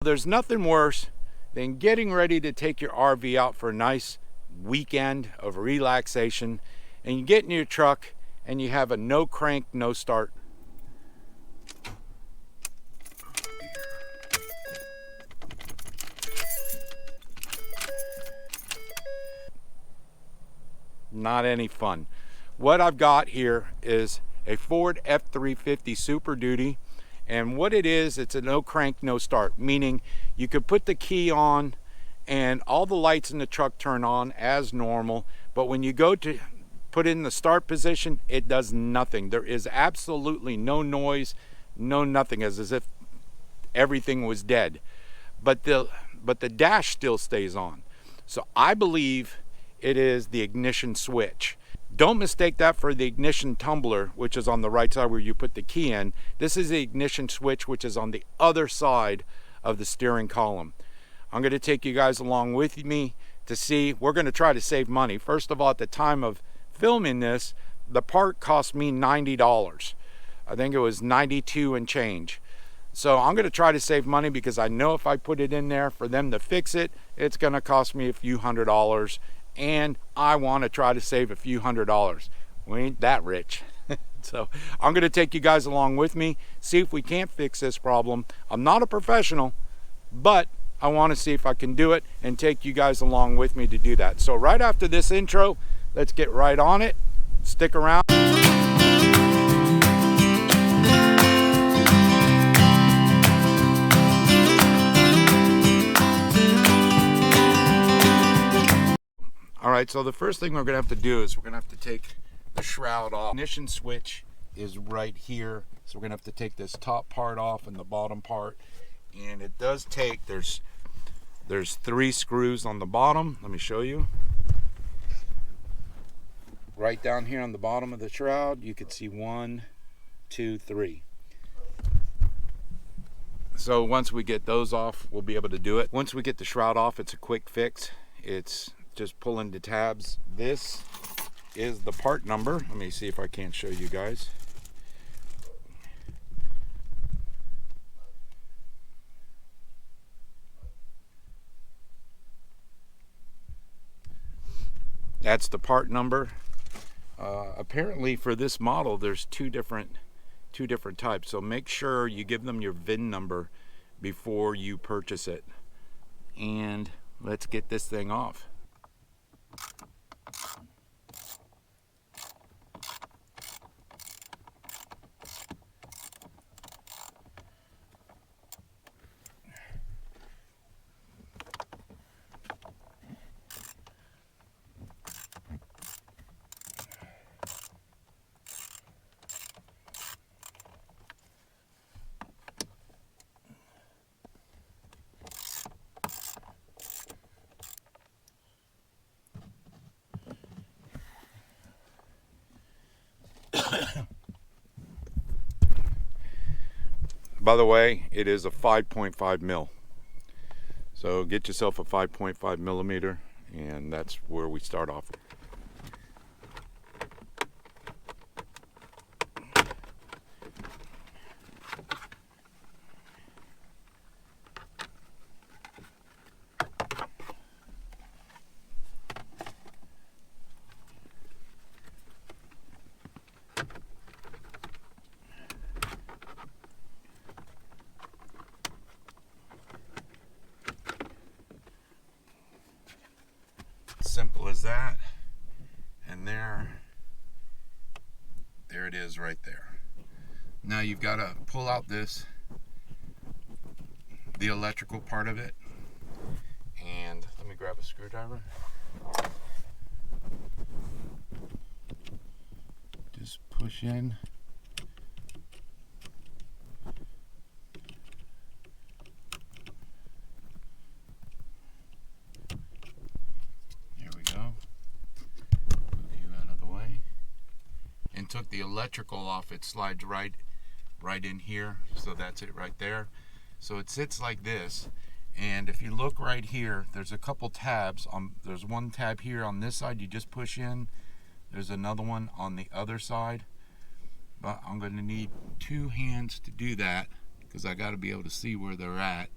There's nothing worse than getting ready to take your RV out for a nice weekend of relaxation, and you get in your truck and you have a no crank, no start. Not any fun. What I've got here is a Ford F-350 Super Duty, and what it is, it's a no crank, no start, meaning you could put the key on and all the lights in the truck turn on as normal, but when you go to put in the start position, it does nothing. There is absolutely no noise, no nothing, as if everything was dead. But the dash still stays on. So I believe it is the ignition switch. Don't mistake that for the ignition tumbler, which is on the right side where you put the key in. This is the ignition switch, which is on the other side of the steering column. I'm going to take you guys along with me to see. We're going to try to save money. First of all, at the time of filming this, the part cost me $90. I think it was 92 and change. So I'm going to try to save money, because I know if I put it in there for them to fix it, it's going to cost me a few $100s, and I want to try to save a few $100s. We ain't that rich. So I'm going to take you guys along with me, see if we can't fix this problem. I'm not a professional, but I want to see if I can do it and take you guys along with me to do that. So right after this intro, let's get right on it. Stick around. All right, so the first thing we're gonna have to do is we're gonna have to take the shroud off. Ignition switch is right here. So we're gonna have to take this top part off and the bottom part. And it does take, there's 3 screws on the bottom. Let me show you. Right down here on the bottom of the shroud, you can see 1, 2, 3. So once we get those off, we'll be able to do it. Once we get the shroud off, it's a quick fix. It's just pulling the tabs. This is the part number. Let me see if I can't show you guys. That's the part number. Apparently for this model, there's two different types. So make sure you give them your VIN number before you purchase it. And let's get this thing off. By the way, it is a 5.5 mil. So get yourself a 5.5 millimeter, and that's where we start off. Simple as that. And there it is right there. Now you've got to pull out the electrical part of it, and let me grab a screwdriver. Just push in. Took the electrical off, it slides right in here, so that's it right there. So it sits like this, and if you look right here, there's a couple tabs. There's one tab here on this side, you just push in. There's another one on the other side, but I'm going to need 2 hands to do that, because I got to be able to see where they're at.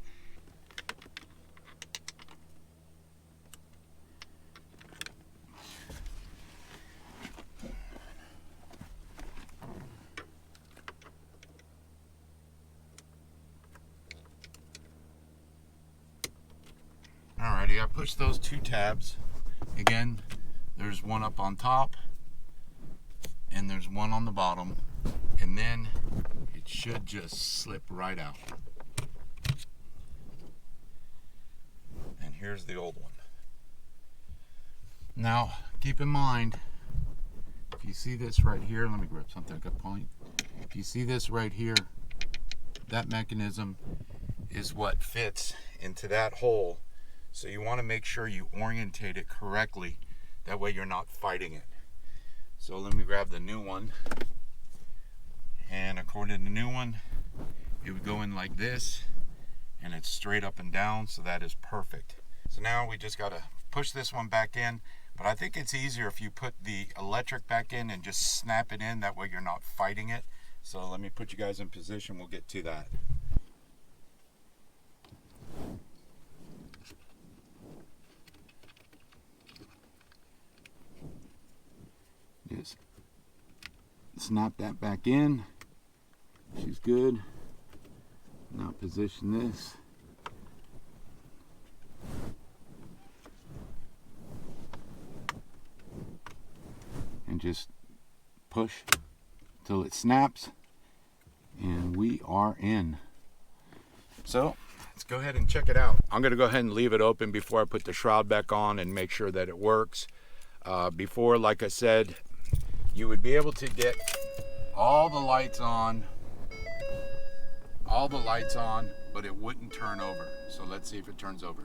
Alrighty, I pushed those 2 tabs. Again, there's one up on top and there's one on the bottom, and then it should just slip right out. And here's the old one. Now, keep in mind, if you see this right here, let me grab something I got point. If you see this right here, that mechanism is what fits into that hole. So you want to make sure you orientate it correctly. That way you're not fighting it. So let me grab the new one. And according to the new one, it would go in like this, and it's straight up and down, so that is perfect. So now we just got to push this one back in, but I think it's easier if you put the electric back in and just snap it in. That way you're not fighting it. So let me put you guys in position. We'll get to that. Just snap that back in. She's good. Now position this. And just push till it snaps, and we are in. So let's go ahead and check it out. I'm going to go ahead and leave it open before I put the shroud back on and make sure that it works. Before, like I said, you would be able to get all the lights on, but it wouldn't turn over. So let's see if it turns over.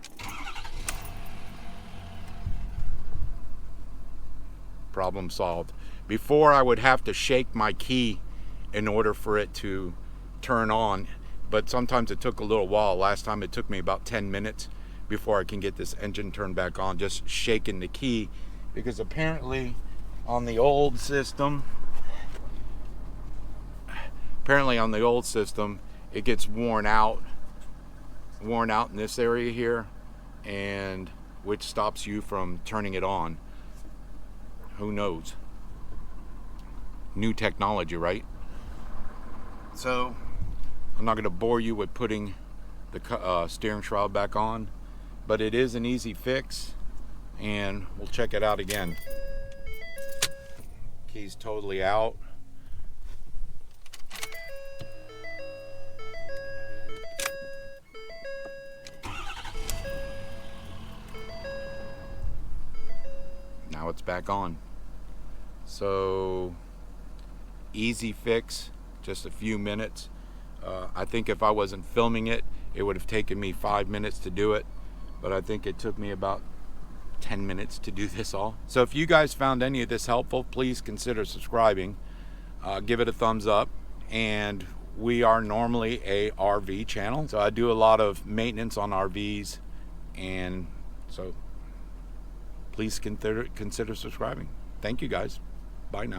Problem solved. Before, I would have to shake my key in order for it to turn on, but sometimes it took a little while. Last time it took me about 10 minutes before I can get this engine turned back on, just shaking the key, because apparently on the old system it gets worn out in this area here, and which stops you from turning it on. Who knows? New technology, right? So I'm not going to bore you with putting the steering shroud back on, but it is an easy fix, and we'll check it out again. Key's totally out. Now it's back on. So easy fix, just a few minutes. I think if I wasn't filming it, it would have taken me 5 minutes to do it, but I think it took me about 10 minutes to do this all. So if you guys found any of this helpful, please consider subscribing. Give it a thumbs up. And we are normally a RV channel, so I do a lot of maintenance on RVs, and so please consider subscribing. Thank you guys. Bye now.